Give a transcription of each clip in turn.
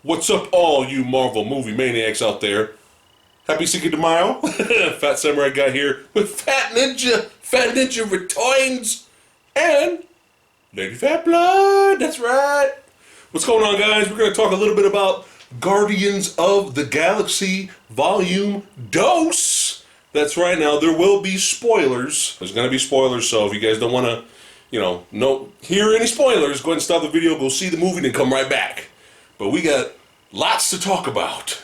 What's up, all you Marvel movie maniacs out there? Happy Cinco de Mayo. Phat Samurai Guy here with Phat Ninja returns, and Lady Phat Blood. That's right. What's going on, guys? We're going to talk a little bit about Guardians of the Galaxy Volume Dos. That's right. Now, there will be spoilers. There's going to be spoilers, so if you guys don't want to, hear any spoilers, go ahead and stop the video, go see the movie, then come right back. But we got lots to talk about.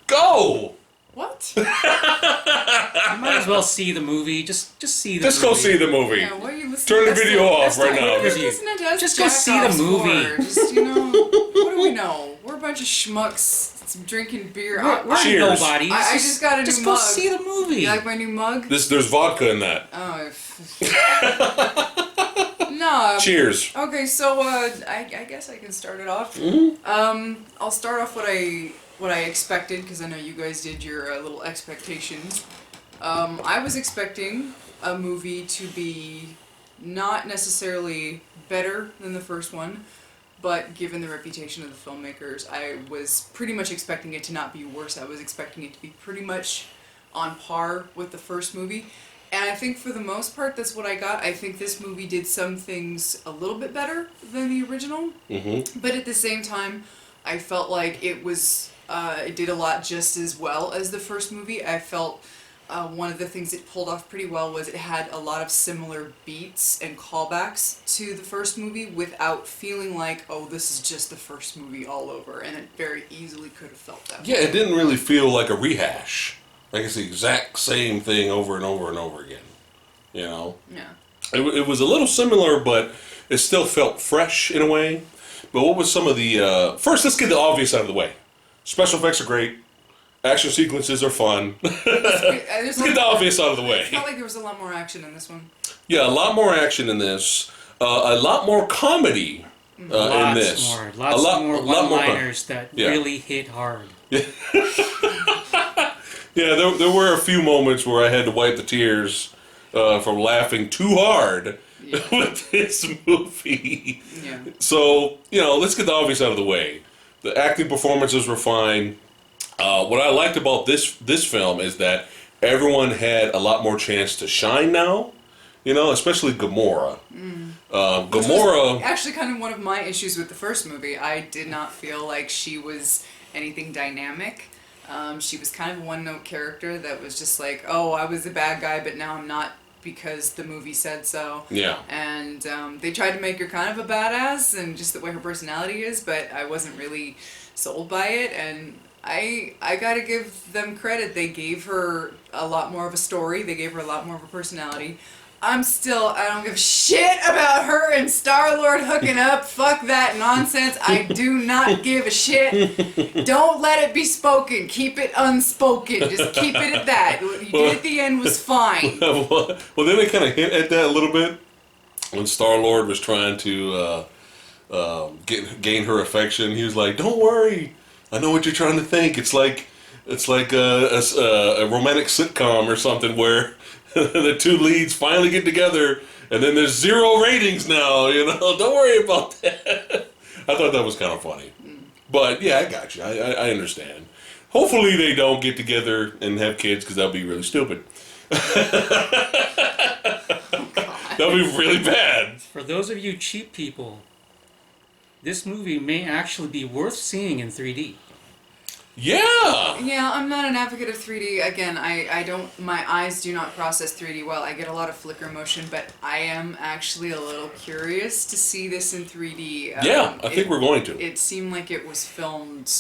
Go! What? You might as well see the movie. Just see the movie. Just go see the movie. Yeah, what are you listening Turn the video off right now. What are you listening to us Just go see the movie. Just, what do we know? We're a bunch of schmucks drinking beer. We're Cheers. nobodies. I just got a just new go mug. see the movie. You like my new mug? There's vodka in that. Oh. No. Cheers. Okay, so I guess I can start it off. Mm-hmm. I'll start off what I expected, because I know you guys did your little expectations. I was expecting a movie to be not necessarily better than the first one, but given the reputation of the filmmakers, I was pretty much expecting it to not be worse. I was expecting it to be pretty much on par with the first movie. And I think for the most part, that's what I got. I think this movie did some things a little bit better than the original. Mm-hmm. But at the same time, I felt like it did a lot just as well as the first movie. I felt one of the things it pulled off pretty well was it had a lot of similar beats and callbacks to the first movie without feeling like, oh, this is just the first movie all over. And it very easily could have felt that way. Yeah, it didn't really feel like a rehash. Like it's the exact same thing over and over and over again. Yeah. It was a little similar, but it still felt fresh in a way. But what was some of the... First, let's get the obvious out of the way. Special effects are great. Action sequences are fun. Let's get the obvious out of the way. It felt like there was a lot more action in this one. Yeah, a lot more action in this. A lot more comedy in this. Lots more one-liners that really hit hard. Yeah, there were a few moments where I had to wipe the tears from laughing too hard with this movie. Yeah. So, let's get the obvious out of the way. The acting performances were fine. What I liked about this film is that everyone had a lot more chance to shine now. Especially Gamora. Gamora... was actually kind of one of my issues with the first movie. I did not feel like she was anything dynamic. She was kind of a one-note character that was just like, oh, I was the bad guy, but now I'm not because the movie said so. Yeah. And they tried to make her kind of a badass and just the way her personality is, but I wasn't really sold by it. And I gotta give them credit. They gave her a lot more of a story. They gave her a lot more of a personality. I don't give a shit about her and Star-Lord hooking up. Fuck that nonsense. I do not give a shit. Don't let it be spoken. Keep it unspoken. Just keep it at that. What you did at the end was fine. Well, then they kind of hint at that a little bit when Star-Lord was trying to gain her affection. He was like, "Don't worry. I know what you're trying to think. It's like a romantic sitcom or something where the two leads finally get together, and then there's 0 ratings now, Don't worry about that." I thought that was kind of funny. But, yeah, I got you. I understand. Hopefully they don't get together and have kids, because that would be really stupid. That would be really bad. For those of you cheap people, this movie may actually be worth seeing in 3D. Yeah! Yeah, I'm not an advocate of 3D. Again, my eyes do not process 3D well. I get a lot of flicker motion, but I am actually a little curious to see this in 3D. Yeah, I think we're going to. It seemed like it was filmed...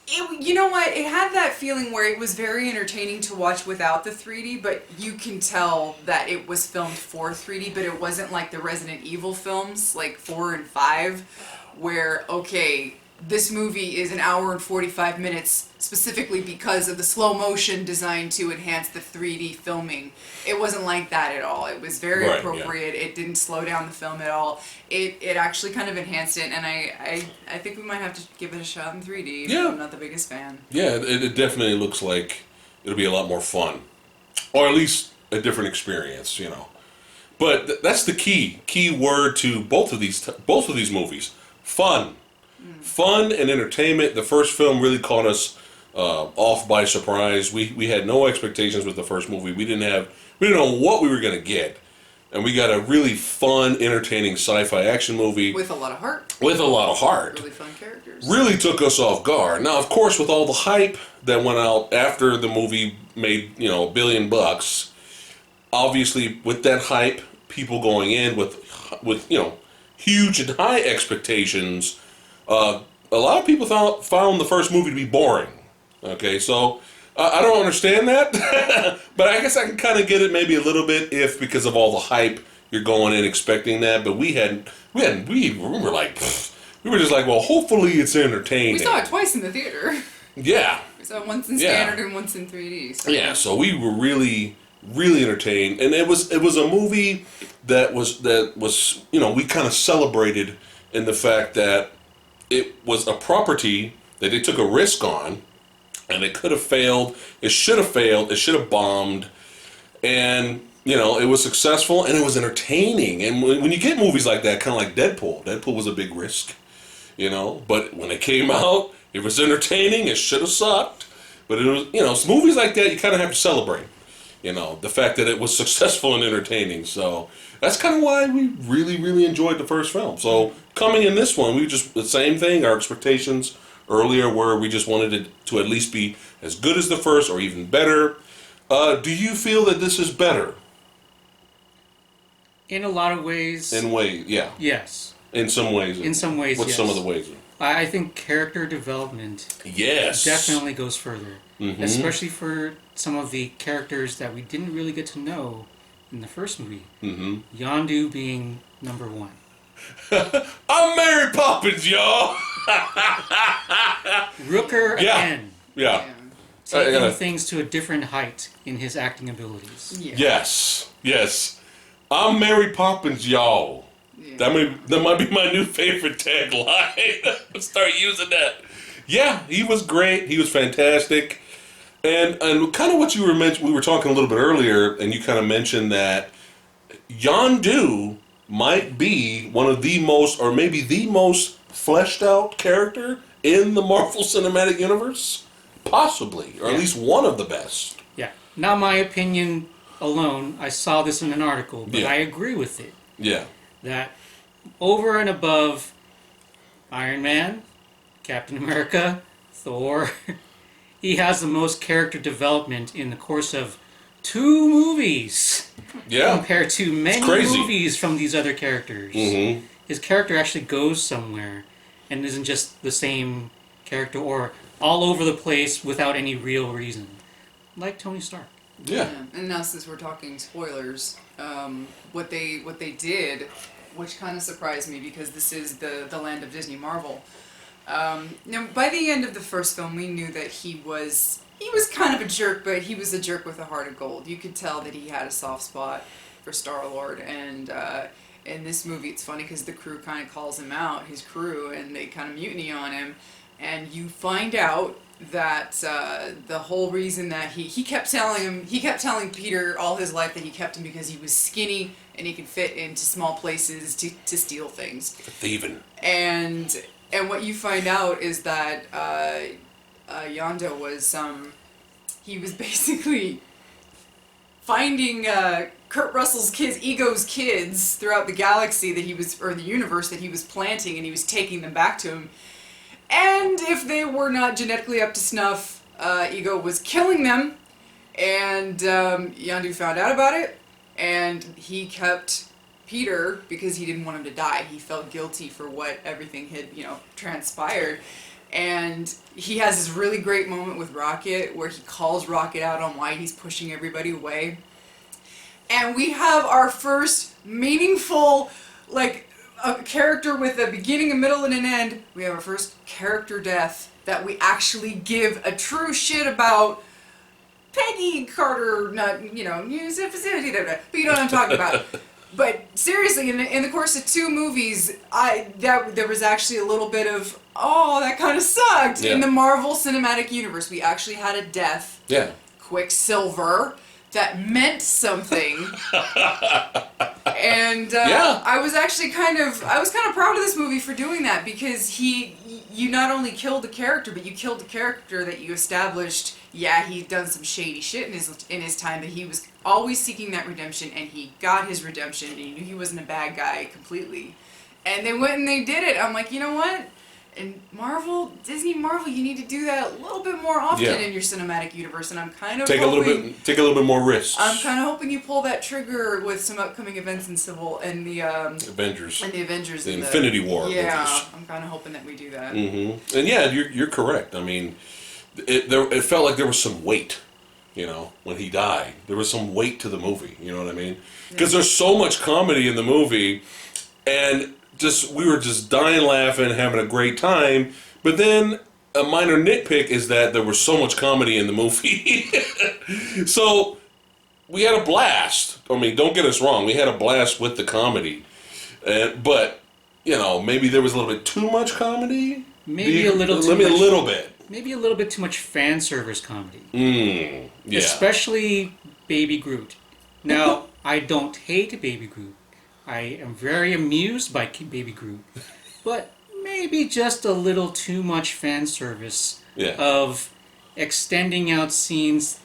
you know what? It had that feeling where it was very entertaining to watch without the 3D, but you can tell that it was filmed for 3D, but it wasn't like the Resident Evil films, like 4 and 5, where, okay, this movie is an hour and 45 minutes specifically because of the slow motion designed to enhance the 3D filming. It wasn't like that at all. It was very appropriate. Yeah. It didn't slow down the film at all. It actually kind of enhanced it, and I think we might have to give it a shot in 3D. Yeah. I'm not the biggest fan. Yeah, it definitely looks like it'll be a lot more fun. Or at least a different experience, But that's the key word to both of these movies. Fun. Fun and entertainment. The first film really caught us off by surprise. We had no expectations with the first movie. We didn't know what we were going to get. And we got a really fun, entertaining sci-fi action movie. With a lot of heart. With a lot of heart. Really fun characters. Really took us off guard. Now, of course, with all the hype that went out after the movie made, $1 billion, obviously with that hype, people going in with huge and high expectations, a lot of people found the first movie to be boring. Okay, so I don't understand that, but I guess I can kind of get it maybe a little bit if because of all the hype you're going in expecting that. But we were like, we were just like, well, hopefully it's entertaining. We saw it twice in the theater. Yeah. We saw it once in standard and once in 3D. So. Yeah, so we were really, really entertained, and it was a movie that was we kind of celebrated in the fact that it was a property that they took a risk on. And it could have failed. It should have failed. It should have bombed. And, it was successful and it was entertaining. And when you get movies like that, kind of like Deadpool was a big risk, But when it came out, it was entertaining. It should have sucked. But it was, movies like that, you kind of have to celebrate, the fact that it was successful and entertaining. So that's kind of why we really, really enjoyed the first film. So coming in this one, the same thing, our expectations earlier where we just wanted it to at least be as good as the first or even better. Do you feel that this is better? In a lot of ways. In ways, yeah. Yes. In some ways. In some ways, What's yes. some of the ways? I think character development definitely goes further. Mm-hmm. Especially for some of the characters that we didn't really get to know in the first movie. Mm-hmm. Yandu being number one. I'm Mary Poppins, y'all! Rooker again. Yeah. Taking things to a different height in his acting abilities. Yeah. Yes. I'm Mary Poppins, y'all. Yeah. That might be my new favorite tagline. I'll start using that. Yeah, he was great. He was fantastic. And kind of what you were we were talking a little bit earlier, and you kind of mentioned that Yandu might be one of the most, or maybe the most fleshed out character in the Marvel Cinematic Universe. Possibly, or at least one of the best. Yeah. Not my opinion alone. I saw this in an article, but I agree with it. Yeah. That over and above Iron Man, Captain America, Thor, he has the most character development in the course of 2 movies. Yeah. Compared to many movies from these other characters. Mm-hmm. His character actually goes somewhere and isn't just the same character or all over the place without any real reason. Like Tony Stark. Yeah. And now since we're talking spoilers, what they did, which kind of surprised me because this is the land of Disney Marvel. Now, by the end of the first film, we knew that he was kind of a jerk, but he was a jerk with a heart of gold. You could tell that he had a soft spot for Star-Lord, and in this movie, it's funny because the crew kind of calls him out, his crew, and they kind of mutiny on him, and you find out that the whole reason that he kept telling Peter all his life that he kept him because he was skinny and he could fit into small places to steal things. Thieving. And what you find out is that Yandu was he was basically finding Kurt Russell's kids, Ego's kids, throughout the galaxy or the universe that he was planting, and he was taking them back to him. And if they were not genetically up to snuff, Ego was killing them, and Yandu found out about it, and he kept Peter because he didn't want him to die. He felt guilty for what everything had, transpired. And he has this really great moment with Rocket where he calls Rocket out on why he's pushing everybody away. And we have our first meaningful, a character with a beginning, a middle, and an end. We have our first character death that we actually give a true shit about. Peggy Carter, but you know what I'm talking about. But seriously, in the course of 2 movies, there was actually a little bit of, that kind of sucked. Yeah. In the Marvel Cinematic Universe, we actually had a death. Yeah. Quicksilver. that meant something. And Yeah. I was kind of proud of this movie for doing that, because you not only killed the character, but you killed the character that you established. Yeah, he'd done some shady shit in his time, but he was always seeking that redemption, and he got his redemption, and he knew he wasn't a bad guy completely. And they went and they did it. I'm like, you know what? And Disney Marvel, you need to do that a little bit more often in your cinematic universe. And I'm kind of take a little bit more risks. I'm kind of hoping you pull that trigger with some upcoming events in the Avengers and the Avengers, the Infinity War. Yeah, movies. I'm kind of hoping that we do that. Mm-hmm. And yeah, you're correct. I mean, it felt like there was some weight. You know, when he died, there was some weight to the movie. You know what I mean? Because there's so much comedy in the movie, and we were just dying laughing, having a great time. But then a minor nitpick is that there was so much comedy in the movie. So we had a blast. I mean, don't get us wrong, we had a blast with the comedy. But, you know, maybe there was a little bit too much comedy? Maybe a little bit. Maybe a little bit too much fan service comedy. Yeah. Especially Baby Groot. Now, I don't hate Baby Groot. I am very amused by Baby Groot. But maybe just a little too much fan service of extending out scenes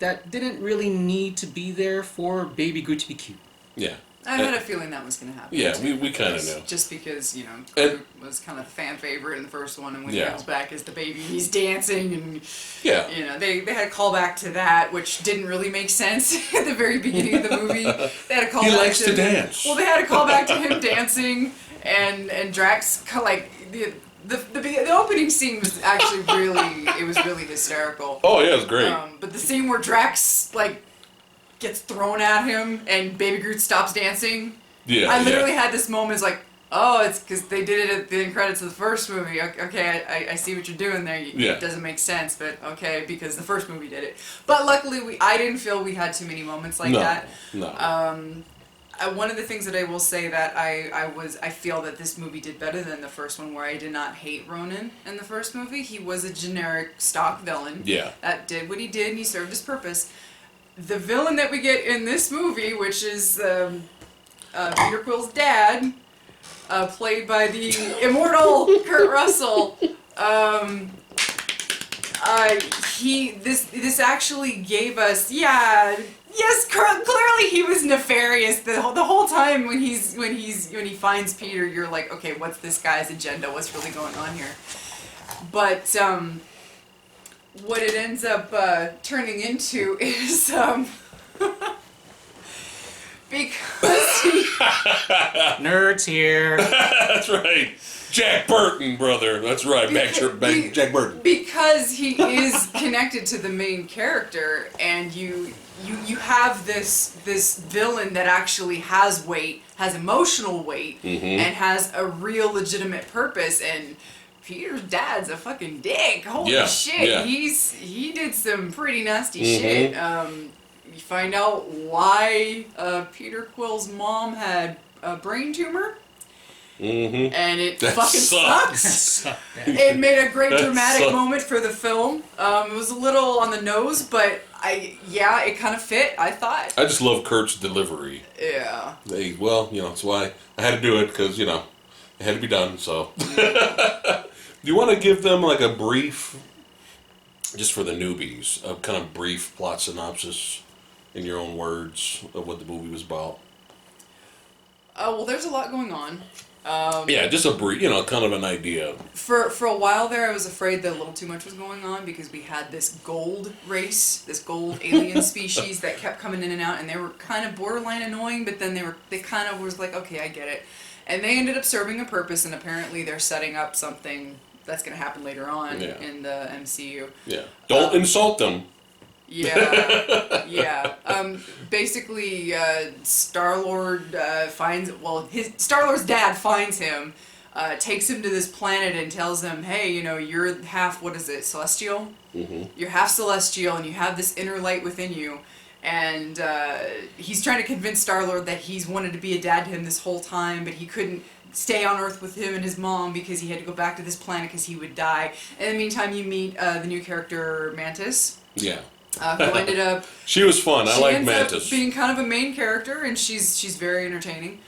that didn't really need to be there for Baby Groot to be cute. Yeah. I had a feeling that was going to happen. Yeah, we kind of knew. Just because, you know, Groot was kind of the fan favorite in the first one, and when he comes back as the baby, he's dancing, and, you know, they had a callback to that, which didn't really make sense at the very beginning of the movie. They had a callback. He likes to dance. Well, they had a callback to him dancing, and Drax, like, the opening scene was actually really hysterical. Oh, yeah, it was great. But the scene where Drax, like, gets thrown at him and Baby Groot stops dancing. Yeah, I literally had this moment. It's like, oh, it's because they did it at the end credits of the first movie. Okay, I see what you're doing there. It doesn't make sense, but okay, because the first movie did it. But luckily, I didn't feel we had too many moments like that. No. One of the things that I will say that I feel that this movie did better than the first one, where I did not hate Ronan in the first movie. He was a generic stock villain. Yeah. That did what he did, and he served his purpose. The villain that we get in this movie, which is Peter Quill's dad, played by the immortal Kurt Russell, this actually gave us clearly he was nefarious the whole time. When he finds Peter, you're like, okay, what's this guy's agenda? What's really going on here? But what it ends up turning into is because Nerds here. That's right. Jack Burton, brother. That's right. Jack Burton. Because he is connected to the main character, and you have this villain that actually has weight, has emotional weight, and has a real legitimate purpose. And Peter's dad's a fucking dick. Holy shit. Yeah. He did some pretty nasty shit. You find out why Peter Quill's mom had a brain tumor. And it fucking sucks. It made a great dramatic moment for the film. It was a little on the nose, but it kind of fit, I thought. I just love Kurt's delivery. Yeah. That's why I had to do it, because, it had to be done, so. Do you want to give them like a brief, just for the newbies, a kind of brief plot synopsis in your own words of what the movie was about? Well, there's a lot going on. Just a brief, kind of an idea. For a while there, I was afraid that a little too much was going on, because we had this gold race, this gold alien species that kept coming in and out, and they were kind of borderline annoying, but then they kind of was like, okay, I get it. And they ended up serving a purpose, and apparently they're setting up something that's going to happen later on in the MCU. Yeah. Don't insult them. Yeah. Basically, Star-Lord Star-Lord's dad finds him, takes him to this planet and tells him, hey, you're half, celestial? You're half celestial, and you have this inner light within you. And he's trying to convince Star-Lord that he's wanted to be a dad to him this whole time, but he couldn't stay on Earth with him and his mom because he had to go back to this planet because he would die. In the meantime, you meet the new character Mantis. Yeah. who ended up. She was fun. I like ends Mantis. up being kind of a main character, and she's very entertaining.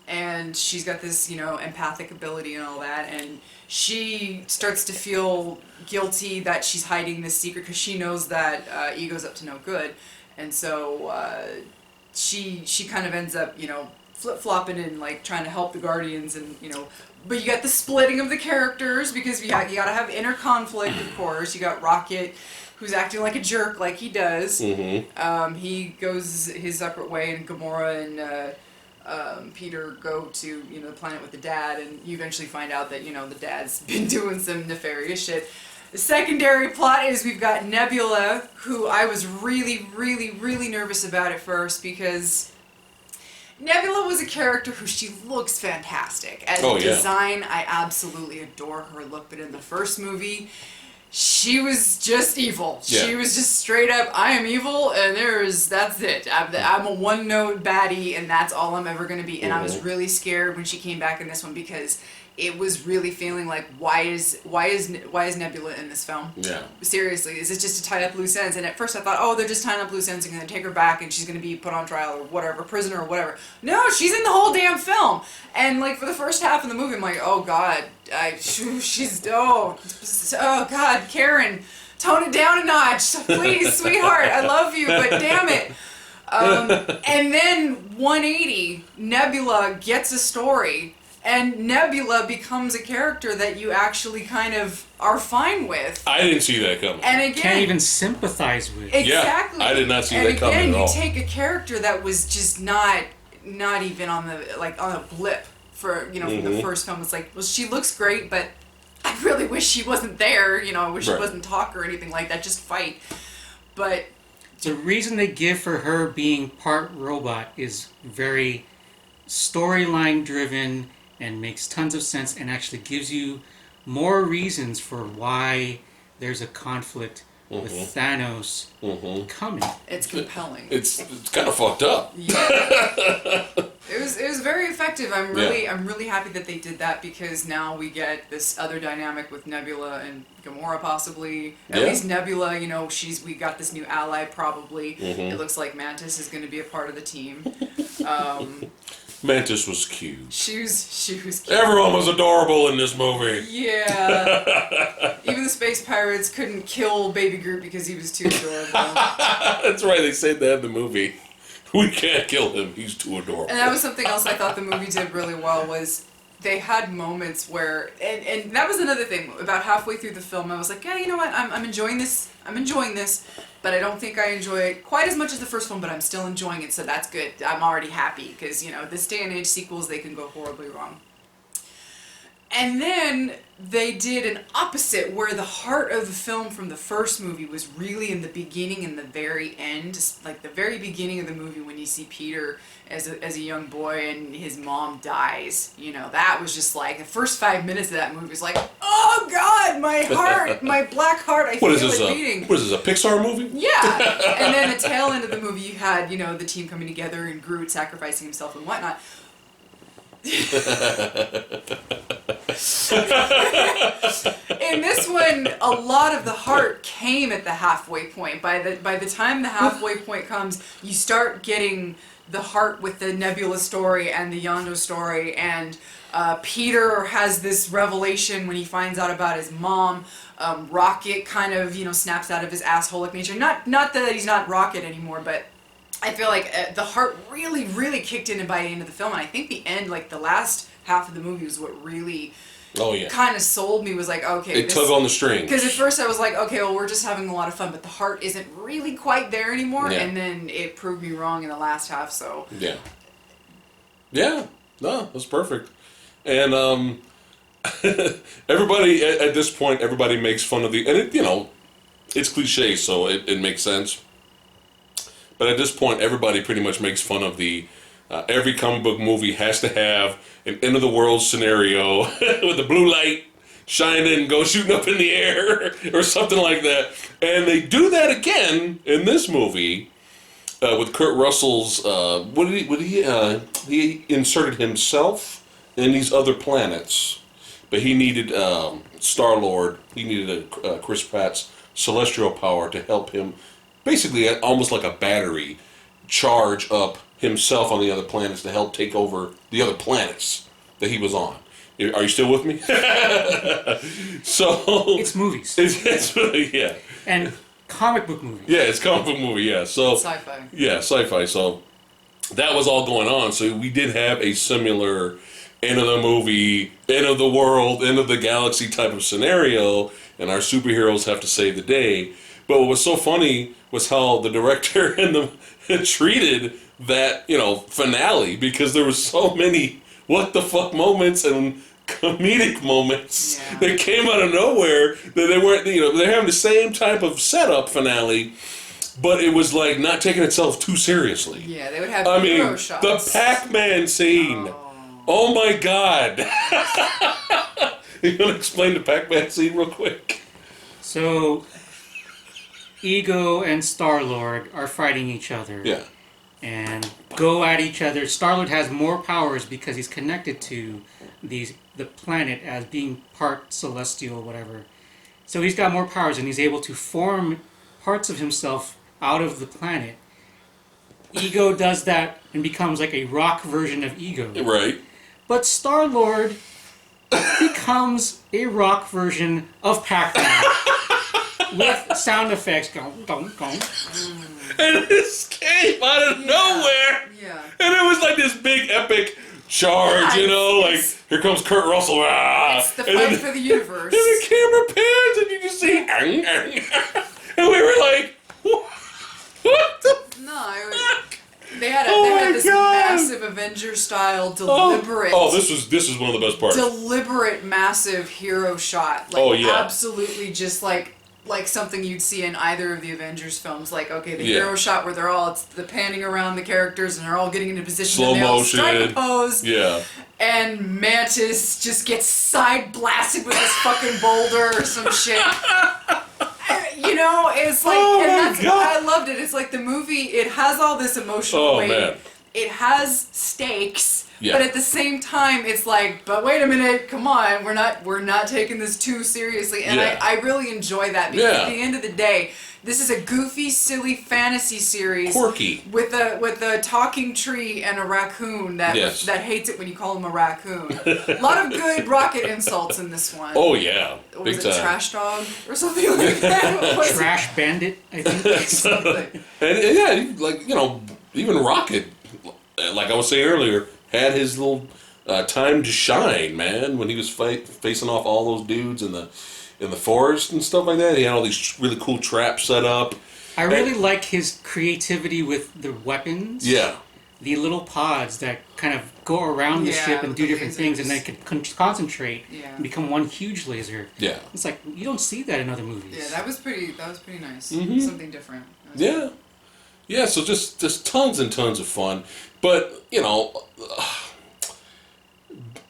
And she's got this, empathic ability and all that, and she starts to feel guilty that she's hiding this secret because she knows that Ego's up to no good, and so she kind of ends up, flip-flopping and like trying to help the Guardians, and but you got the splitting of the characters because you got to have inner conflict, of course. You got Rocket, who's acting like a jerk like he does. Mm-hmm. He goes his separate way, and Gamora and Peter go to the planet with the dad, and you eventually find out that the dad's been doing some nefarious shit. The secondary plot is we've got Nebula, who I was really, really, really nervous about at first because Nebula was a character who she looks fantastic. As a design, I absolutely adore her look, but in the first movie, she was just evil. Yeah. She was just straight up, I am evil, and that's it. I'm a one-note baddie, and that's all I'm ever going to be. And I was really scared when she came back in this one because it was really feeling like, why is Nebula in this film? Yeah. Seriously, is it just to tie up loose ends? And at first I thought, oh, they're just tying up loose ends and going to take her back and she's going to be put on trial or whatever, prisoner or whatever. No, she's in the whole damn film. And like for the first half of the movie, I'm like, oh God, oh God, Karen, tone it down a notch, please, sweetheart, I love you, but damn it. And then 180, Nebula gets a story. And Nebula becomes a character that you actually kind of are fine with. I didn't see that coming. And again, can't even sympathize with. Exactly. Yeah, I did not see that coming at all. And again, you take a character that was just not even on a blip for from the first film. It's like, well, she looks great, but I really wish she wasn't there. I wish she wasn't talk or anything like that. Just fight. But the reason they give for her being part robot is very storyline driven and makes tons of sense and actually gives you more reasons for why there's a conflict with Thanos coming. It's compelling. It's kind of fucked up. Yeah. It was very effective. I'm really happy that they did that because now we get this other dynamic with Nebula and Gamora possibly. At least Nebula, we got this new ally probably. It looks like Mantis is going to be a part of the team. Mantis was cute. She was cute. Everyone was adorable in this movie. Yeah. Even the space pirates couldn't kill Baby Groot because he was too adorable. That's right, they said that in the movie. We can't kill him, he's too adorable. And that was something else I thought the movie did really well was they had moments where, and that was another thing, about halfway through the film I was like, yeah, you know what, I'm enjoying this, but I don't think I enjoy it quite as much as the first one, but I'm still enjoying it, so that's good. I'm already happy, because, this day and age sequels, they can go horribly wrong. And then they did an opposite, where the heart of the film from the first movie was really in the beginning and the very end, like the very beginning of the movie when you see Peter as a young boy and his mom dies. That was just like, the first 5 minutes of that movie was like, oh God, my heart, my black heart, I feel it beating. What is this, a Pixar movie? Yeah. And then the tail end of the movie, you had, the team coming together and Groot sacrificing himself and whatnot. In this one, a lot of the heart came at the halfway point. By the time the halfway point comes, you start getting the heart with the Nebula story and the Yandu story, and Peter has this revelation when he finds out about his mom. Rocket kind of snaps out of his assholic nature. Not that he's not Rocket anymore, but I feel like the heart really, really kicked in by the end of the film, and I think the end, like the last half of the movie, was what really kind of sold me. Was like, okay, it tugged on the string. Because at first I was like, okay, well, we're just having a lot of fun, but the heart isn't really quite there anymore, and then it proved me wrong in the last half. So no, that's perfect. And everybody at this point, everybody makes fun of and it, it's cliche, so it makes sense. But at this point, everybody pretty much makes fun of every comic book movie has to have an end-of-the-world scenario with the blue light shining and go shooting up in the air or something like that. And they do that again in this movie with Kurt Russell's, he inserted himself in these other planets. But he needed Star-Lord, he needed Chris Pratt's celestial power to help him, basically almost like a battery, charge up himself on the other planets to help take over the other planets that he was on. Are you still with me? So It's movies. It's yeah. And comic book movies. Yeah, it's comic book movie. Yeah, so Sci-fi. Yeah, sci-fi. So that was all going on. So we did have a similar end of the movie, end of the world, end of the galaxy type of scenario, and our superheroes have to save the day. But what was so funny was how the director and the treated that, finale, because there was so many what the fuck moments and comedic moments that came out of nowhere that they weren't, they're having the same type of setup finale, but it was like not taking itself too seriously. Yeah, they would have hero shots. The Pac-Man scene. Oh my god. You want to explain the Pac-Man scene real quick? So, Ego and Star-Lord are fighting each other. Yeah. And go at each other. Star-Lord has more powers because he's connected to the planet as being part celestial, whatever. So he's got more powers and he's able to form parts of himself out of the planet. Ego does that and becomes like a rock version of Ego. Right. But Star-Lord becomes a rock version of Pac-Man. With sound effects going. And this came out of nowhere. Yeah. And it was like this big epic charge, like here comes Kurt Russell. It's the fight for the universe. And the camera pans and you just see and we were like, what the fuck? They had this massive Avengers style deliberate. This is one of the best parts. Deliberate massive hero shot. Absolutely just like something you'd see in either of the Avengers films. Like, okay, the hero shot where it's the panning around the characters and they're all getting into position. Slow and they all motion. strike a pose. Yeah. And Mantis just gets side blasted with this fucking boulder or some shit. It's like, and that's why I loved it. It's like the movie, it has all this emotional weight. Man. It has stakes. Yeah. But at the same time, it's like, but wait a minute, come on, we're not taking this too seriously. And I really enjoy that because at the end of the day, this is a goofy, silly fantasy series. Quirky. With a talking tree and a raccoon that hates it when you call him a raccoon. A lot of good rocket insults in this one. Oh yeah. Was it Trash Dog or something like that? Trash Bandit, I think. Something. And even Rocket, like I was saying earlier, had his little time to shine, man, when he was facing off all those dudes in the forest and stuff like that. He had all these really cool traps set up. I really like his creativity with the weapons. Yeah. The little pods that kind of go around the ship and do different things, and they can concentrate and become one huge laser. Yeah. It's like, you don't see that in other movies. Yeah, that was pretty nice. Mm-hmm. Something different. Yeah. Yeah, so just tons and tons of fun. But,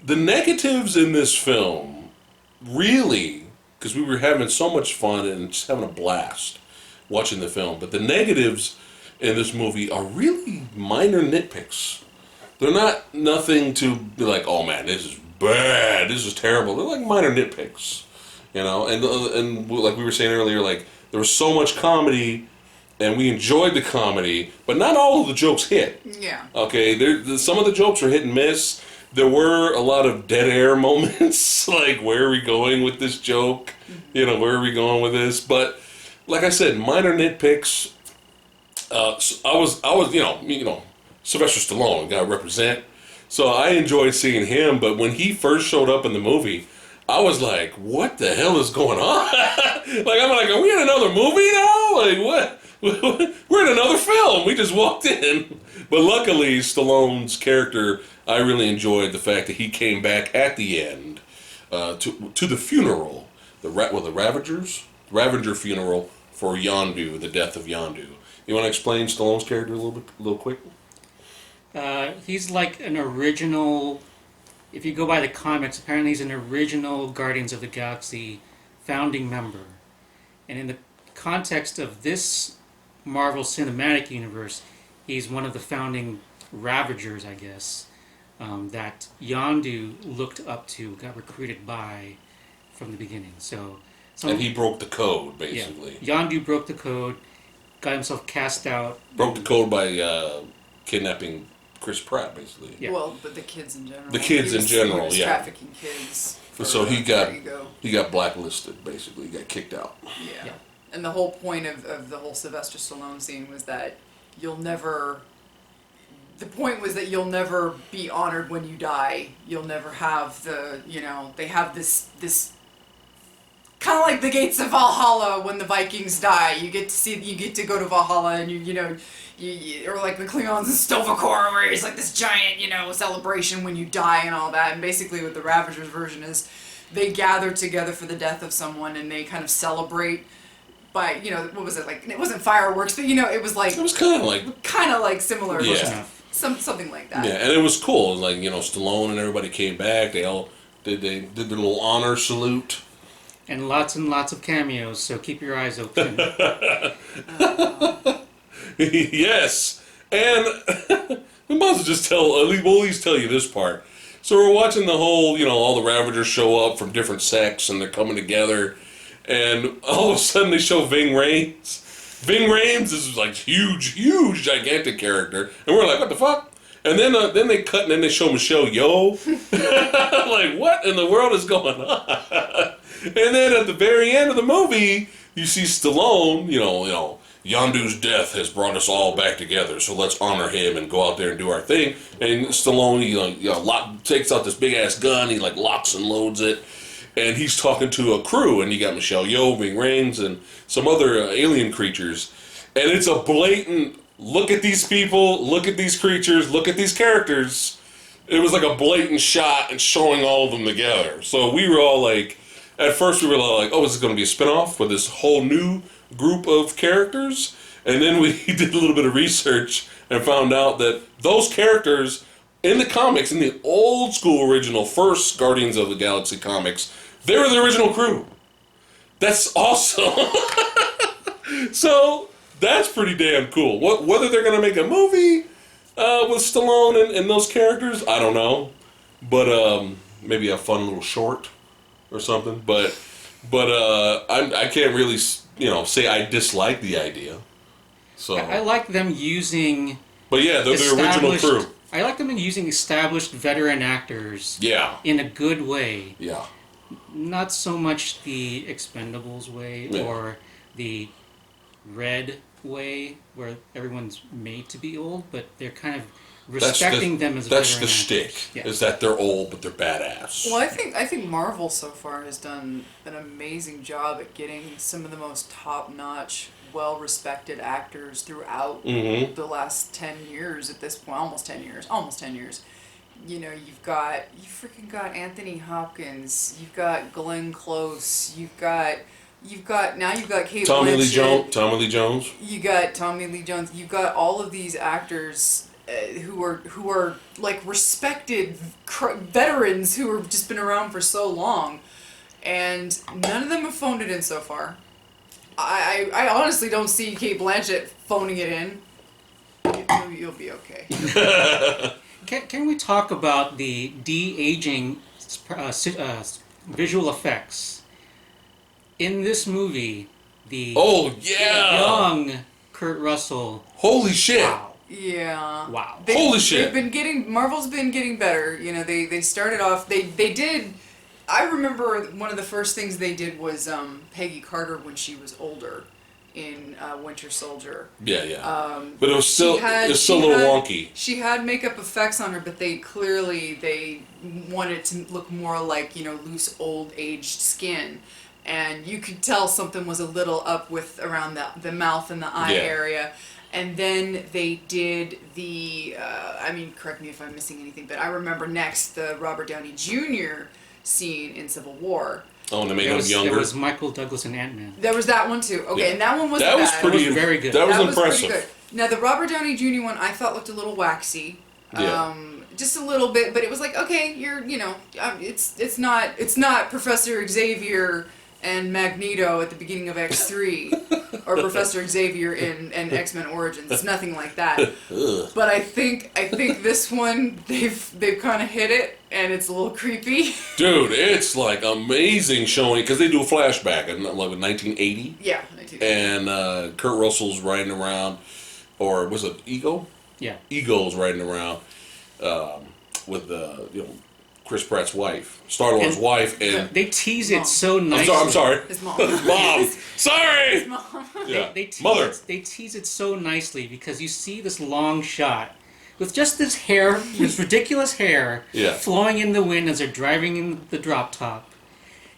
the negatives in this film really, because we were having so much fun and just having a blast watching the film, but the negatives in this movie are really minor nitpicks. They're not nothing to be like, oh man, this is bad, this is terrible. They're like minor nitpicks, and like we were saying earlier, like there was so much comedy and we enjoyed the comedy, but not all of the jokes hit. Yeah. Okay, some of the jokes are hit and miss. There were a lot of dead air moments, like where are we going with this joke? Where are we going with this? But like I said, minor nitpicks. I was, Sylvester Stallone, got to represent. So I enjoyed seeing him, but when he first showed up in the movie, I was like, what the hell is going on? I'm like, are we in another movie now? Like, what? We're in another film. We just walked in. But luckily, Stallone's character, I really enjoyed the fact that he came back at the end to the funeral, the Ravager funeral for Yandu, the death of Yandu. You want to explain Stallone's character a little quick? He's like an original. If you go by the comics, apparently he's an original Guardians of the Galaxy founding member, and in the context of this Marvel Cinematic Universe, he's one of the founding Ravagers, I guess, that Yandu looked up to, got recruited by from the beginning. So So, And he broke the code, basically. Yandu broke the code, got himself cast out. Broke the code by kidnapping Chris Pratt, basically. Yeah. Well, but the kids in general. The kids He in was- general, he was yeah. trafficking kids. So he there you got go. he got blacklisted, basically. He got kicked out. Yeah. Yeah. And the whole point of the whole Sylvester Stallone scene was that you'll never. The point was that you'll never be honored when you die. You'll never have the, they have this kind of like the gates of Valhalla when the Vikings die. You get to go to Valhalla and you or like the Klingons in Stovacor where it's like this giant, celebration when you die and all that. And basically what the Ravagers version is, they gather together for the death of someone and they kind of celebrate by, what was it, like, it wasn't fireworks, but it was like... It was kind of like... similar. Yeah. Something like that. Yeah, and it was cool. It was like, Stallone and everybody came back. They all did their little honor salute. And lots of cameos, so keep your eyes open. Yes. And we might as well just we'll at least tell you this part. So we're watching the whole, all the Ravagers show up from different sects and they're coming together. And all of a sudden they show Ving Rhames. Ving Rhames is like huge, gigantic character. And we're like, what the fuck? And then they cut and then they show Michelle Yeoh. Like, what in the world is going on? And then at the very end of the movie, you see Stallone, Yandu's death has brought us all back together, so let's honor him and go out there and do our thing. And Stallone, takes out this big-ass gun, he, locks and loads it, and he's talking to a crew, and you got Michelle Yeoh, Ving Rhames, and some other alien creatures. And it's a blatant, look at these people, look at these creatures, look at these characters. It was like a blatant shot and showing all of them together. So we were all like... At first we were like, oh, is this going to be a spinoff with this whole new group of characters? And then we did a little bit of research and found out that those characters in the comics, in the old school original first Guardians of the Galaxy comics, they were the original crew. That's awesome. So that's pretty damn cool. Whether they're going to make a movie with Stallone and those characters, I don't know. But maybe a fun little short. Or something, but I can't really say I dislike the idea. So I like them using. But yeah, they're the original crew. I like them using established veteran actors. Yeah. In a good way. Yeah. Not so much the Expendables way or the Red way, where everyone's made to be old, but they're kind of respecting them as that's veteran the actors. shtick. Is that they're old but they're badass. Well, I think Marvel so far has done an amazing job at getting some of the most top-notch, well-respected actors throughout the last 10 years at this point. Almost 10 years. You've freaking got Anthony Hopkins. You've got Glenn Close. You've got Kate Tommy Lee Blanchett. Tommy Lee Jones. You got Tommy Lee Jones. You've got all of these actors who are like respected veterans who have just been around for so long, and none of them have phoned it in so far. I honestly don't see Kate Blanchett phoning it in. You'll be okay. Can we talk about the de-aging visual effects? In this movie, the young Kurt Russell. Holy shit. Wow. Yeah. Wow. Holy shit. Marvel's been getting better. They started off, they did, I remember one of the first things they did was Peggy Carter when she was older in Winter Soldier. Yeah. But it was still a little wonky. She had makeup effects on her, but they wanted to look more like, loose old aged skin. And you could tell something was a little up with around the mouth and the eye area. And then they did correct me if I'm missing anything, but I remember next the Robert Downey Jr. scene in Civil War. Oh, and they made him younger. There was Michael Douglas and Ant-Man. There was that one too. Okay, and that one wasn't bad. That was very good. That was impressive. Pretty good. Now the Robert Downey Jr. one I thought looked a little waxy. Yeah. Just a little bit, but it was like, okay, it's not Professor Xavier and Magneto at the beginning of X3. or Professor Xavier in X-Men Origins. It's nothing like that. But I think this one they've kind of hit it, and it's a little creepy. Dude, it's like amazing showing because they do a flashback in like 1980. Yeah, 1980. And Kurt Russell's riding around, or was it Ego? Yeah. Ego's riding around with Chris Pratt's wife, Star-Lord's wife, and They tease it so nicely. I'm sorry. His mom. Mom. Sorry. His mom. Yeah. They tease Mother. They tease it so nicely because you see this long shot with just this hair, this ridiculous hair, Yeah. flowing in the wind as they're driving in the drop top.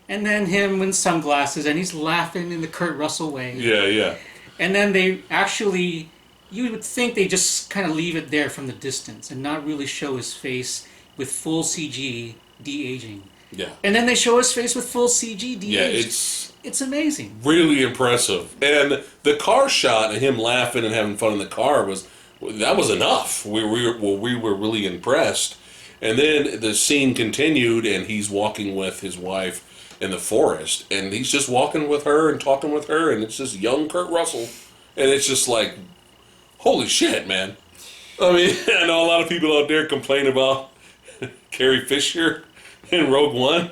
And then him in sunglasses, and he's laughing in the Kurt Russell way. Yeah. And then they actually, you would think they just kind of leave it there from the distance and not really show his face with full CG de-aging. Yeah. And then they show his face with full CG de-aging. Yeah, it's amazing. really impressive. And the car shot and him laughing and having fun in the car was enough. We were really impressed. And then the scene continued, and he's walking with his wife in the forest, and he's just walking with her and talking with her, and it's just young Kurt Russell, and it's just like, holy shit, man. I mean, I know a lot of people out there complain about Carrie Fisher in Rogue One.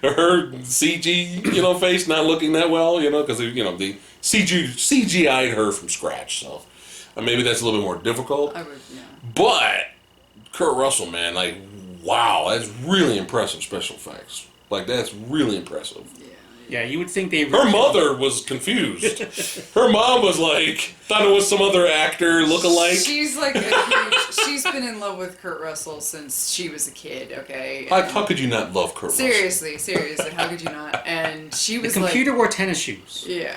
Her CG, face not looking that well, because, the CGI'd her from scratch, so maybe that's a little bit more difficult. I would, yeah. But Kurt Russell, man, like, wow, that's really impressive special effects. Like, that's really impressive. Yeah, you would think they... Her mother was confused. Her mom was like, thought it was some other actor look-alike. She's like she's been in love with Kurt Russell since she was a kid, okay? How could you not love Kurt Russell? Seriously, how could you not? And she was The computer wore tennis shoes. Yeah.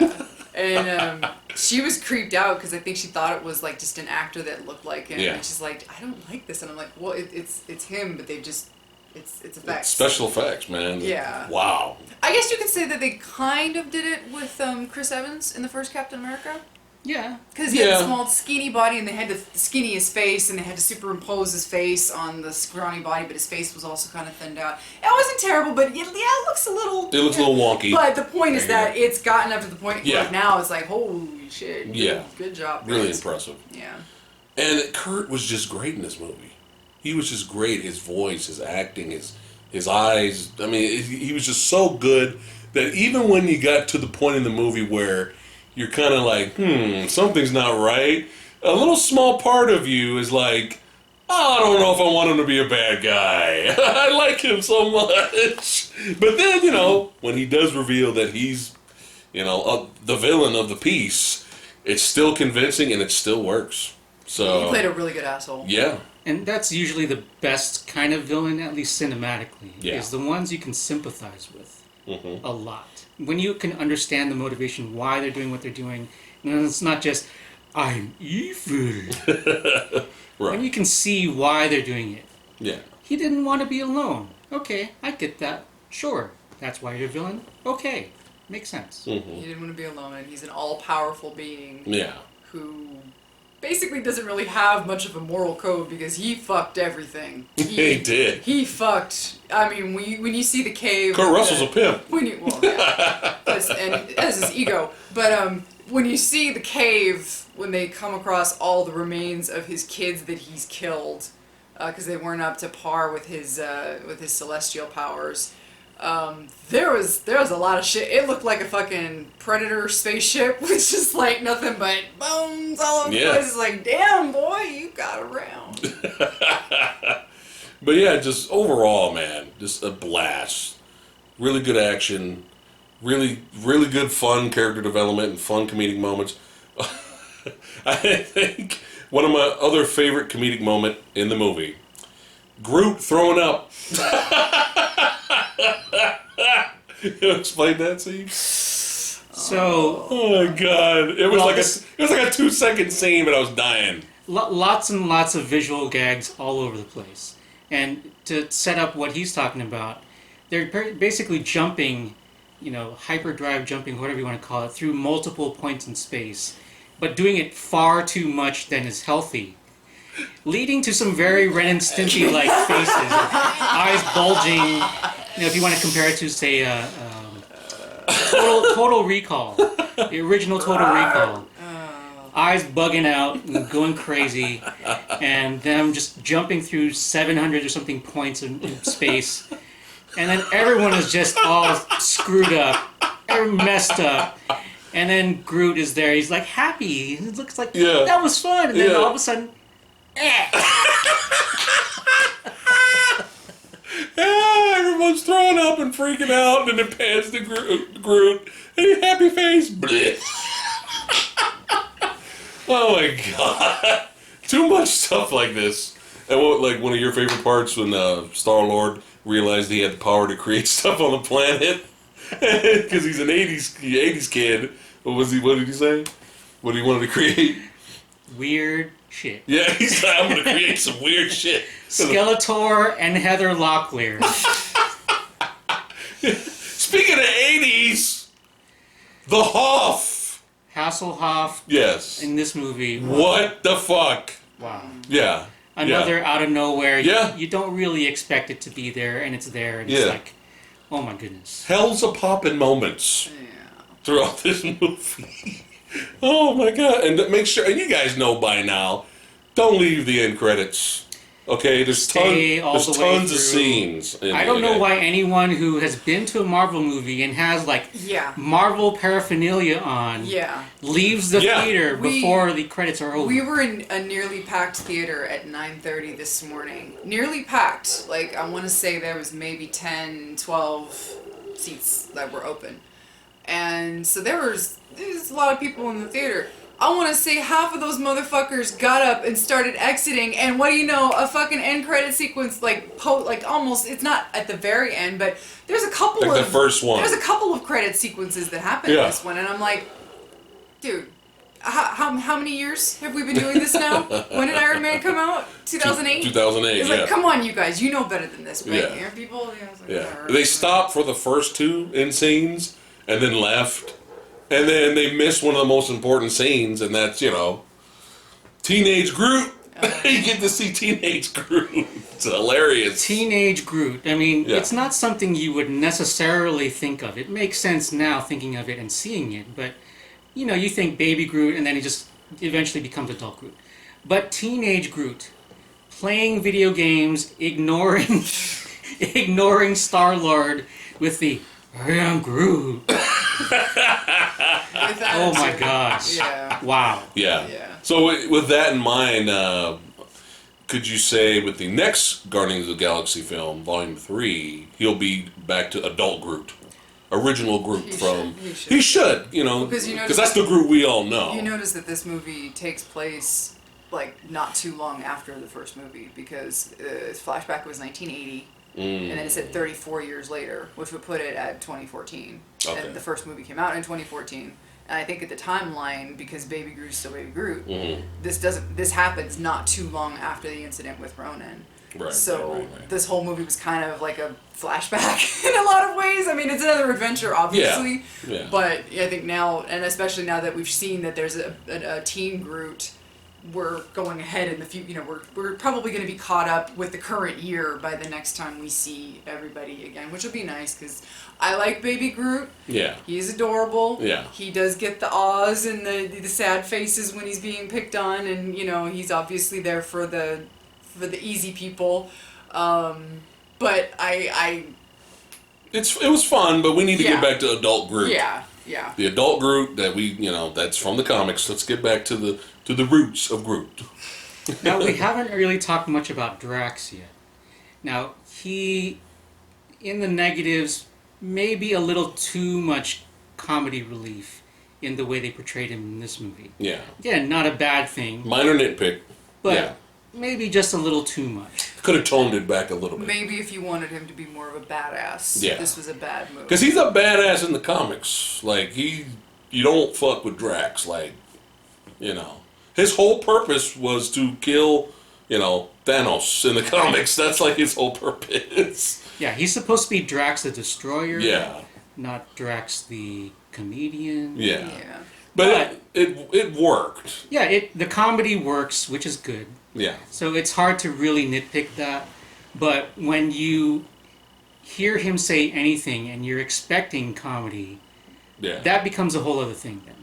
And she was creeped out because I think she thought it was like just an actor that looked like him. Yeah. And she's like, I don't like this. And I'm like, well, it's him, but they just... It's effects. Special effects, man. Yeah. Wow. I guess you could say that they kind of did it with Chris Evans in the first Captain America. Yeah. Because he had a small, skinny body, and they had to skinny his face, and they had to superimpose his face on the scrawny body, but his face was also kind of thinned out. It wasn't terrible, but it looks a little... It looks a little wonky. But the point is that it's gotten up to the point where now it's like, holy shit. Yeah. Good job. Really guys. impressive. Yeah. And Kurt was just great in this movie. He was just great. His voice, his acting, his eyes. I mean, he was just so good that even when you got to the point in the movie where you're kind of like, something's not right, a little small part of you is like, I don't know if I want him to be a bad guy. I like him so much. But then, when he does reveal that he's, the villain of the piece, it's still convincing and it still works. So He played a really good asshole. Yeah. And that's usually the best kind of villain, at least cinematically, Yeah. is the ones you can sympathize with a lot. When you can understand the motivation, why they're doing what they're doing, and it's not just, I'm evil. Right. When you can see why they're doing it. Yeah. He didn't want to be alone. Okay, I get that. Sure. That's why you're a villain? Okay. Makes sense. He didn't want to be alone, and he's an all-powerful being Yeah. who basically doesn't really have much of a moral code because he fucked everything. He did. He fucked. I mean, when you see the cave... Kurt Russell's a pimp. And as his ego. But when you see the cave, when they come across all the remains of his kids that he's killed, because they weren't up to par with his celestial powers, there was a lot of shit. It looked like a fucking Predator spaceship with just like nothing but bones all over the place. It's like, damn boy, you got around. But yeah, just overall, man, just a blast. Really good action. Really, really good fun character development and fun comedic moments. I think one of my other favorite comedic moment in the movie, Groot throwing up. You explain that, Steve? So, oh my god, it was like a 2-second scene, but I was dying. Lots and lots of visual gags all over the place. And to set up what he's talking about, they're basically jumping, hyperdrive jumping, whatever you want to call it, through multiple points in space, but doing it far too much than is healthy, leading to some very Ren and Stimpy-like faces, eyes bulging. If you want to compare it to, say, Total Recall. The original Total Recall. Eyes bugging out and going crazy, and them just jumping through 700 or something points in space. And then everyone is just all screwed up, messed up. And then Groot is there. He's like happy. It looks like that was fun. And then all of a sudden, everyone's throwing up and freaking out, and then it pans to Groot, and he's happy face. Blech. Oh my god. Too much stuff like this. And what, like, one of your favorite parts when Star-Lord realized he had the power to create stuff on the planet? Because he's an 80s kid. What did he say? What he wanted to create? Weird shit. Yeah, he's like, I'm going to create some weird shit. Skeletor and Heather Locklear. Speaking of 80s, the Hoff. Hasselhoff. Yes. In this movie. What the fuck? Wow. Yeah. Another out of nowhere. Yeah. You don't really expect it to be there, and it's there, and it's like, oh my goodness. Hell's a poppin' moments throughout this movie. Oh my god. And make sure, and you guys know by now, don't leave the end credits. Okay, there's tons of scenes. I don't know why anyone who has been to a Marvel movie and has like Marvel paraphernalia on leaves the theater before the credits are over. We were in a nearly packed theater at 9:30 this morning. Nearly packed. Like, I want to say there was maybe 10, 12 seats that were open. And so there's a lot of people in the theater. I want to say half of those motherfuckers got up and started exiting, and what do you know? A fucking end credit sequence, like almost. It's not at the very end, but there's a couple the first one. There's a couple of credit sequences that happen in this one, and I'm like, dude, how many years have we been doing this now? When did Iron Man come out? 2008. 2008. It's like, come on, you guys, you know better than this, right? Yeah. People. They stopped for the first two end scenes and then left. And then they missed one of the most important scenes, and that's, Teenage Groot. You get to see Teenage Groot. It's hilarious. Teenage Groot. I mean, it's not something you would necessarily think of. It makes sense now thinking of it and seeing it, but, you think Baby Groot, and then he just eventually becomes Adult Groot. But Teenage Groot, playing video games, ignoring Star-Lord with the, I am Groot. Oh my gosh. Yeah. Wow. Yeah. So with that in mind, could you say with the next Guardians of the Galaxy film, Volume 3, he'll be back to Adult Groot? Original Groot He should, because that's the Groot we all know. You notice that this movie takes place, like, not too long after the first movie, because its flashback was 1980. And then it said 34 years later, which would put it at 2014. Okay. And the first movie came out in 2014. And I think at the timeline, because Baby Groot's still Baby Groot, this happens not too long after the incident with Ronan. Right. So this whole movie was kind of like a flashback in a lot of ways. I mean, it's another adventure, obviously. Yeah. But I think now, and especially now that we've seen that there's a Teen Groot, we're going ahead in the future. We're probably going to be caught up with the current year by the next time we see everybody again, which will be nice because I like Baby Groot. Yeah, he's adorable. Yeah, he does get the ahs and the sad faces when he's being picked on, and he's obviously there for the easy people. But it was fun, but we need to get back to Adult Groot. Yeah. The Adult Groot that we that's from the comics. Let's get back to the roots of Groot. Now, we haven't really talked much about Drax yet. Now, he, in the negatives, maybe a little too much comedy relief in the way they portrayed him in this movie. Yeah. Again, not a bad thing. Minor nitpick. But maybe just a little too much. Could have toned it back a little bit. Maybe if you wanted him to be more of a badass, this was a bad movie. Because he's a badass in the comics. Like, you don't fuck with Drax. Like, his whole purpose was to kill, Thanos in the comics. That's like his whole purpose. Yeah, he's supposed to be Drax the Destroyer. Yeah. Not Drax the comedian. Yeah. But it worked. Yeah, the comedy works, which is good. Yeah. So it's hard to really nitpick that. But when you hear him say anything and you're expecting comedy, Yeah. That becomes a whole other thing then.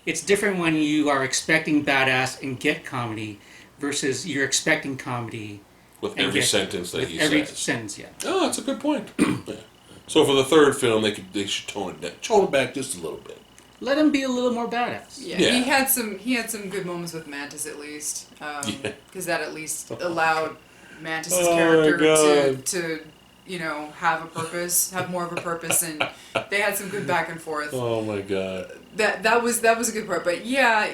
It's different when you are expecting badass and get comedy versus you're expecting comedy with and every get, sentence that he every says. sentence, yeah. Oh, that's a good point. Yeah. So for the third film, they should tone it back just a little bit. Let him be a little more badass. Yeah, Yeah. he had some good moments with Mantis at least, Yeah. because that at least allowed Mantis's Oh my character God. to have a purpose, have more of a purpose, and they had some good back and forth. Oh my God. That was a good part, but yeah,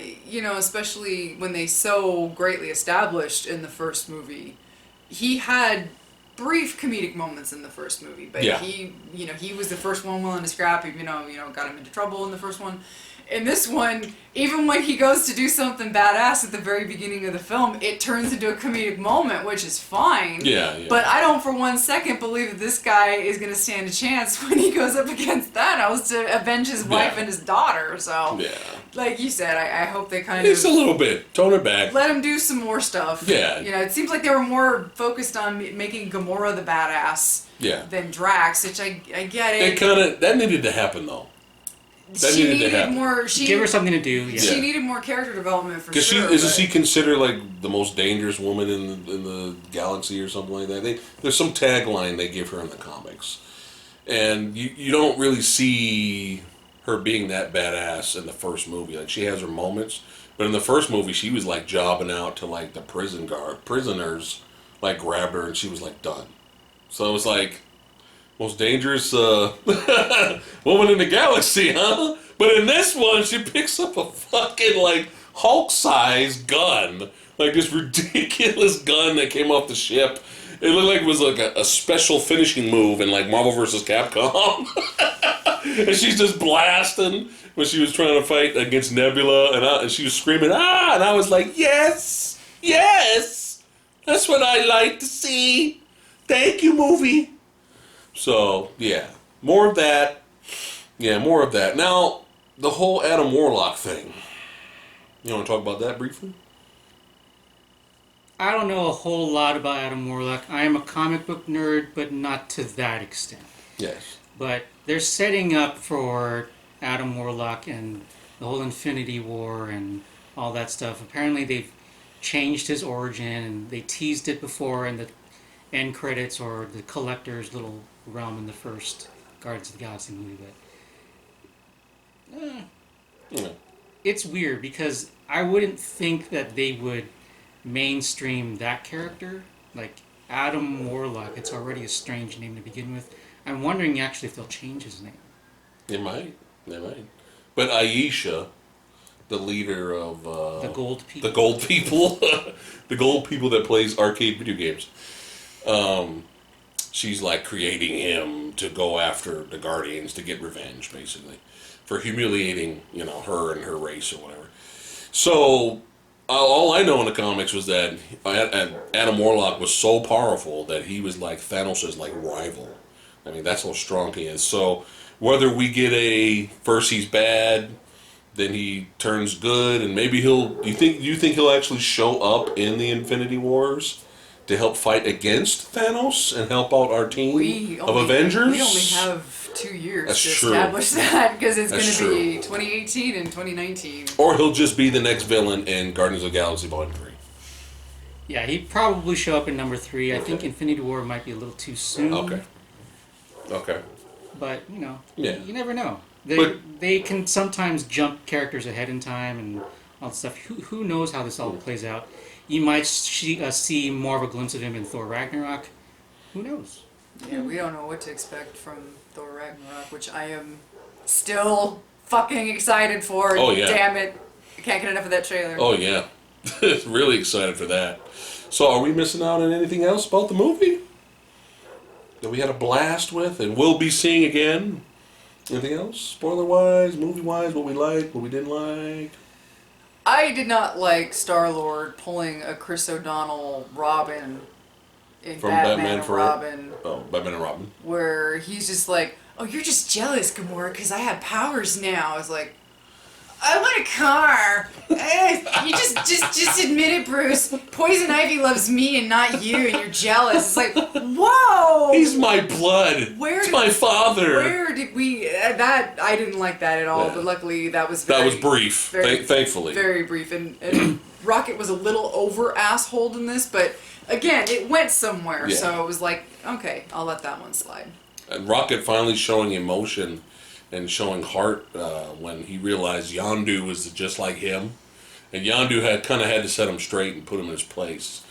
especially when they so greatly established in the first movie, he had brief comedic moments in the first movie, but Yeah. he was the first one willing to scrap, even though got him into trouble in the first one. In this one, even when he goes to do something badass at the very beginning of the film, it turns into a comedic moment, which is fine. Yeah, yeah. But I don't for one second believe that this guy is going to stand a chance when he goes up against Thanos to avenge his wife and his daughter. So, Yeah. like you said, I hope they kind Just a of little bit. Tone it back. let him do some more stuff. Yeah. It seems like they were more focused on making Gamora the badass Yeah. than Drax, which I get it. That needed to happen though. That she needed to needed happen. more. Give her something to do. Yeah. She needed more character development for Because sure. isn't she considered like the most dangerous woman in the galaxy or something like that? There's some tagline they give her in the comics, and you don't really see her being that badass in the first movie. Like she has her moments, but in the first movie she was like jobbing out to like the prisoners, like grabbed her and she was like done. So it was like most dangerous woman in the galaxy, huh? But in this one, she picks up a fucking like Hulk-sized gun, like this ridiculous gun that came off the ship. It looked like it was like a special finishing move in like Marvel vs. Capcom. And she's just blasting when she was trying to fight against Nebula, and she was screaming, ah! And I was like, yes! Yes! That's what I like to see. Thank you, movie. So, yeah. More of that. Yeah, more of that. Now, the whole Adam Warlock thing. You want to talk about that briefly? I don't know a whole lot about Adam Warlock. I am a comic book nerd, but not to that extent. Yes. But they're setting up for Adam Warlock and the whole Infinity War and all that stuff. Apparently they've changed his origin, and they teased it before in the end credits or the collector's little realm in the first Guardians of the Galaxy movie. But it's weird because I wouldn't think that they would mainstream that character. Like Adam Warlock, it's already a strange name to begin with. I'm wondering actually if they'll change his name. They might. But Aisha, the leader of The Gold People. the Gold People, the Gold People that plays arcade video games, she's like creating him to go after the Guardians to get revenge, basically, for humiliating her and her race or whatever. So all I know in the comics was that Adam Warlock was so powerful that he was like Thanos' like rival. I mean, that's how strong he is. So whether we get first he's bad, then he turns good, and maybe do you think he'll actually show up in the Infinity Wars to help fight against Thanos and help out our team of Avengers? We only have 2 years That's to true. establish that, because it's going That's to be true. 2018 and 2019. Or he'll just be the next villain in Guardians of the Galaxy Volume 3. Yeah, he'd probably show up in number 3. I think Infinity War might be a little too soon. Okay. But, Yeah. you never know. But- They can sometimes jump characters ahead in time and all that stuff. Who knows how this all plays out? You might see more of a glimpse of him in Thor Ragnarok. Who knows? Yeah, we don't know what to expect from Thor Ragnarok, which I am still fucking excited for. Oh, yeah. Damn it. I can't get enough of that trailer. Oh, yeah. Really excited for that. So are we missing out on anything else about the movie that we had a blast with and will be seeing again? Anything else? Spoiler-wise, movie-wise, what we liked, what we didn't like? I did not like Star-Lord pulling a Chris O'Donnell Robin in From Batman Batman and Forever? Robin, Oh, Batman and Robin. where he's just like, oh, you're just jealous, Gamora, because I have powers now. I was like, I want a car. You just admit it, Bruce. Poison Ivy loves me and not you, and you're jealous. It's like, whoa. He's my blood. It's my father. Where did we? That I didn't like that at all. Yeah. But luckily, that was brief. Thankfully, very brief. And Rocket was a little over assholed in this, but again, it went somewhere. Yeah. So it was like, okay, I'll let that one slide. And Rocket finally showing emotion and showing heart when he realized Yandu was just like him, and Yandu had to set him straight and put him in his place.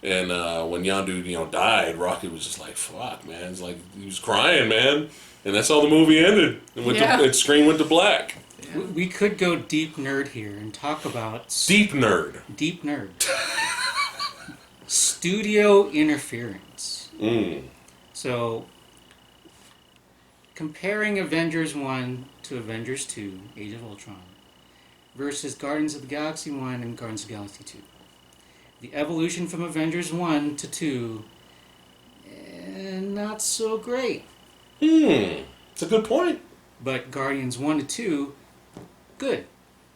And when Yandu died, Rocket was just like, "Fuck, man!" It's like he was crying, man. And that's how the movie ended. And screen went to black. Yeah. We could go deep nerd here and talk about Deep nerd. Studio interference. So, comparing Avengers 1 to Avengers 2, Age of Ultron, versus Guardians of the Galaxy 1 and Guardians of the Galaxy 2. The evolution from Avengers 1 to 2, not so great. It's a good point. But Guardians 1 to 2, good.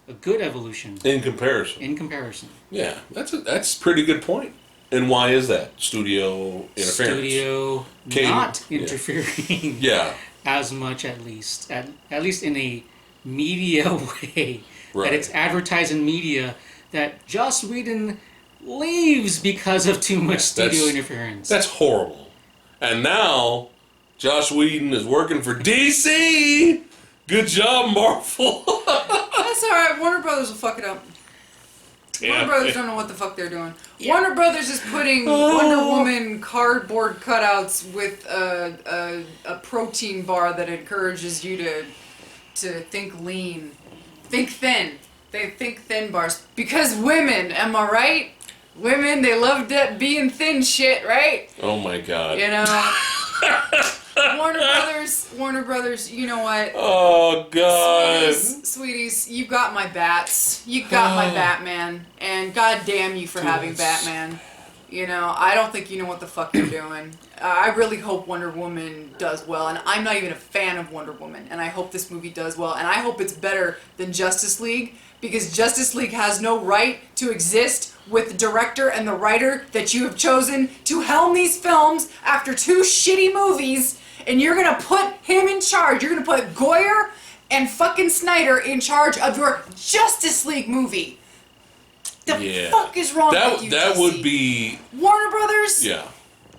A good evolution. In comparison. Yeah, that's a pretty good point. And why is that? Studio interference. Not interfering. Yeah. As much, at least. At least in a media way. Right. That it's advertised in media that Joss Whedon leaves because of too much studio interference. That's horrible. And now, Joss Whedon is working for DC! Good job, Marvel! That's alright, Warner Brothers will fuck it up. Warner Brothers don't know what the fuck they're doing. Yeah. Warner Brothers is putting Wonder Woman cardboard cutouts with a protein bar that encourages you to think lean. Think thin. They think thin bars. Because women, am I right? Women, they love being thin shit, right? Oh my god. You know? Warner Brothers, you know what? Oh god. Sweeties, you got my bats. You got my Batman. And god damn you for having Batman. You know, I don't think you know what the fuck you're doing. I really hope Wonder Woman does well, and I'm not even a fan of Wonder Woman, and I hope this movie does well, and I hope it's better than Justice League, because Justice League has no right to exist with the director and the writer that you have chosen to helm these films after 2 shitty movies, and you're gonna put him in charge. You're gonna put Goyer and fucking Snyder in charge of your Justice League movie. The fuck is wrong with you, That DC? would be... Warner Brothers? Yeah.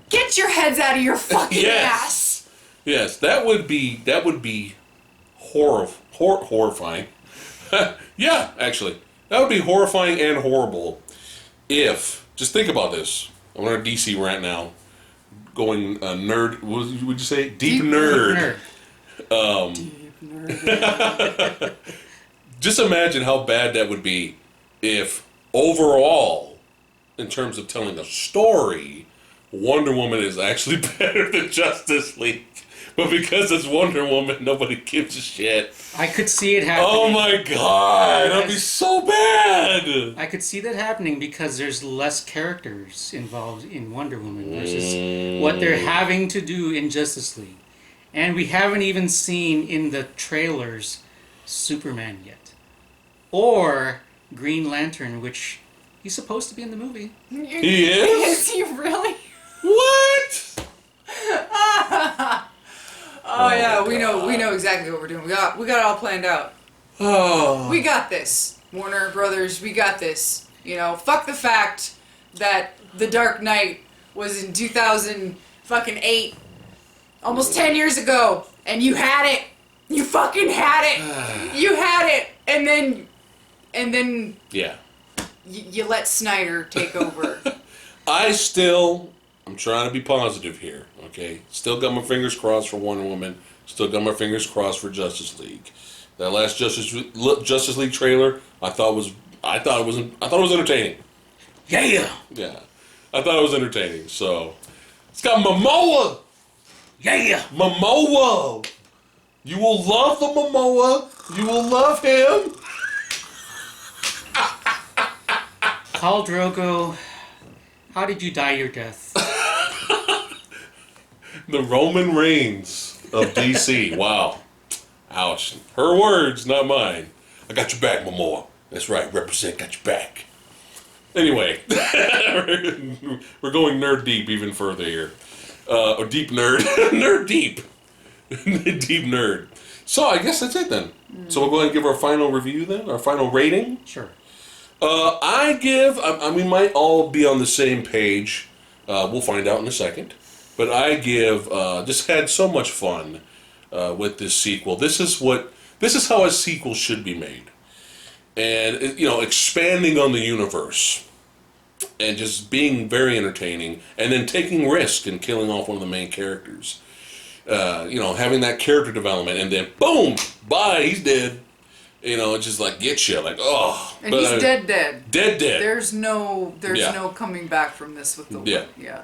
Get your heads out of your fucking ass. Yes, that would be horrifying. Yeah, actually. That would be horrifying and horrible if... Just think about this. I'm on a DC rant now. Going nerd... What would you say? Deep nerd. Deep nerd. Just imagine how bad that would be if overall, in terms of telling a story, Wonder Woman is actually better than Justice League. But because it's Wonder Woman, nobody gives a shit. I could see it happening. Oh my god, that'd be so bad! I could see that happening because there's less characters involved in Wonder Woman versus what they're having to do in Justice League. And we haven't even seen in the trailers Superman yet. Or Green Lantern, which he's supposed to be in the movie. He is? Is he really? What? Oh yeah, we know exactly what we're doing. We got it all planned out. Oh. We got this. Warner Brothers, we got this. You know, fuck the fact that The Dark Knight was in 2008, almost 10 years ago, and you had it. You fucking had it. You had it, and then Yeah. you let Snyder take over. I'm trying to be positive here, okay? Still got my fingers crossed for Wonder Woman. Still got my fingers crossed for Justice League. That last Justice League trailer, I thought it was entertaining. Yeah. Yeah, I thought it was entertaining. So it's got Momoa. Yeah. Momoa. You will love the Momoa. You will love him. Khal Drogo, how did you die your death? The Roman Reigns of DC. Wow. Ouch. Her words, not mine. I got your back, Momoa. That's right, represent, got your back. Anyway, we're going nerd deep even further here. Or deep nerd. Nerd deep. Deep nerd. So I guess that's it then. So we'll go ahead and give our final review then, our final rating. Sure. We might all be on the same page. We'll find out in a second. But I give, just had so much fun with this sequel. This is how a sequel should be made. And, expanding on the universe. And just being very entertaining. And then taking risk and killing off one of the main characters. Having that character development. And then, boom! Bye! He's dead. It just gets you oh. And he's dead. Dead. There's no coming back from this with the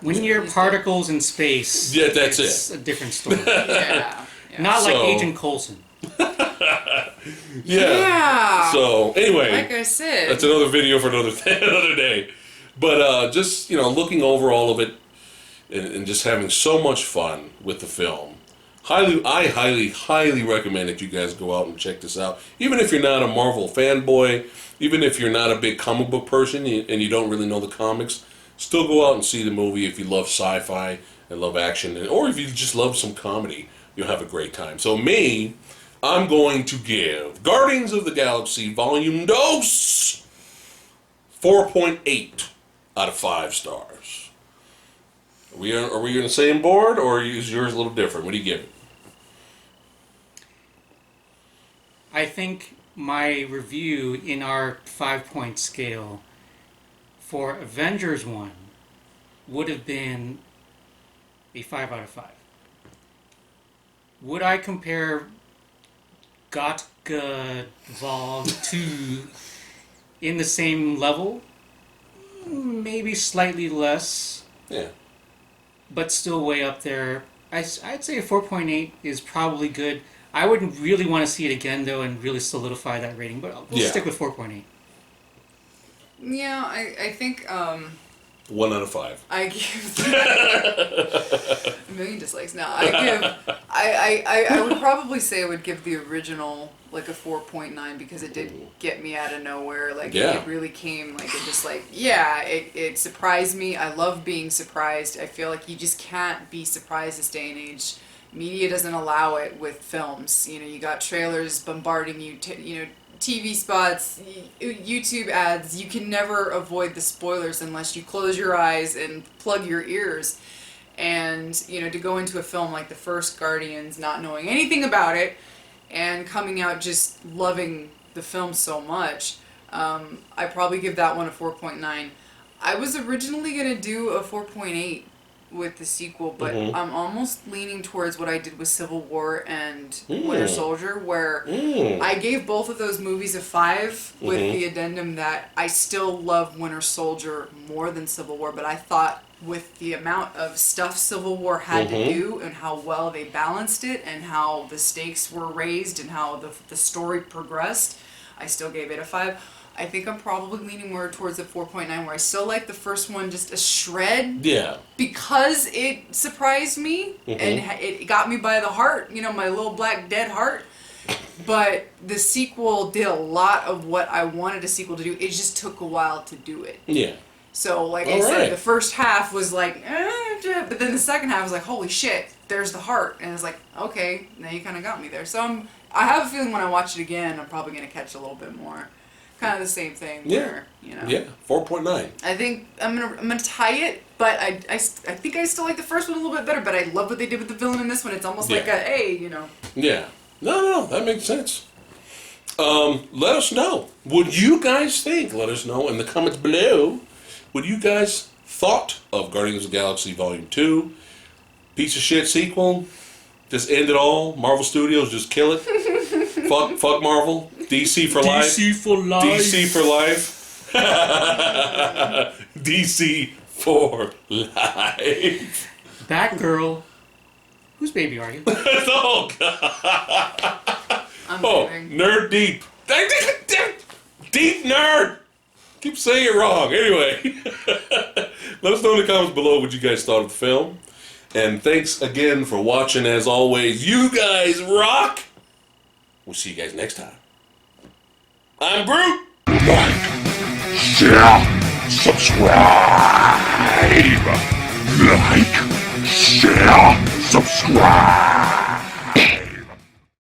When you're particles in space, that's it's a different story. yeah. Not like Agent Coulson. Yeah. So anyway, like I said, that's another video for another day. But just looking over all of it and just having so much fun with the film. I highly recommend that you guys go out and check this out. Even if you're not a Marvel fanboy, even if you're not a big comic book person and you don't really know the comics, still go out and see the movie if you love sci-fi and love action, or if you just love some comedy, you'll have a great time. So I'm going to give Guardians of the Galaxy Volume 2 4.8 out of 5 stars. Are we on the same board, or is yours a little different? What do you give it? I think my review in our 5-point scale for Avengers 1 would have been a 5 out of 5. Would I compare Gotga Vol 2 in the same level? Maybe slightly less. Yeah. But still way up there. I'd say a 4.8 is probably good. I wouldn't really want to see it again, though, and really solidify that rating, but we'll stick with 4.8. Yeah, I think... 1 out of 5. I give... a million dislikes. No, I would probably say I would give the original a 4.9 because it did get me out of nowhere. It really came, it surprised me. I love being surprised. I feel like you just can't be surprised this day and age. Media doesn't allow it with films. You got trailers bombarding you, TV spots, YouTube ads. You can never avoid the spoilers unless you close your eyes and plug your ears. And, to go into a film like the first Guardians, not knowing anything about it, and coming out just loving the film so much, I probably give that one a 4.9. I was originally going to do a 4.8 with the sequel, but I'm almost leaning towards what I did with Civil War and Winter Soldier, where I gave both of those movies a 5 with the addendum that I still love Winter Soldier more than Civil War, but I thought with the amount of stuff Civil War had to do and how well they balanced it and how the stakes were raised and how the story progressed, I still gave it a 5. I think I'm probably leaning more towards a 4.9, where I still like the first one just a shred. Yeah. Because it surprised me and it got me by the heart, my little black dead heart. But the sequel did a lot of what I wanted a sequel to do. It just took a while to do it. Yeah. So, I said, the first half was but then the second half was holy shit, there's the heart. And it's okay, now you kind of got me there. So I have a feeling when I watch it again, I'm probably going to catch a little bit more. Kind of the same thing. Where, Yeah, 4.9. I think I'm gonna tie it, but I think I still like the first one a little bit better. But I love what they did with the villain in this one. It's almost like a hey, Yeah. No, that makes sense. Let us know. What you guys think? Let us know in the comments below. What you guys thought of Guardians of the Galaxy Volume 2? Piece of shit sequel? Just end it all? Marvel Studios just kill it? fuck Marvel? DC for life? DC for life. DC for life? DC for life. Batgirl. Whose baby are you? Oh, God. I'm kidding. Nerd deep. Deep nerd. Keep saying it wrong. Anyway, let us know in the comments below what you guys thought of the film. And thanks again for watching. As always, you guys rock. We'll see you guys next time. I'm Groot. Like, share, subscribe. Like, share, subscribe.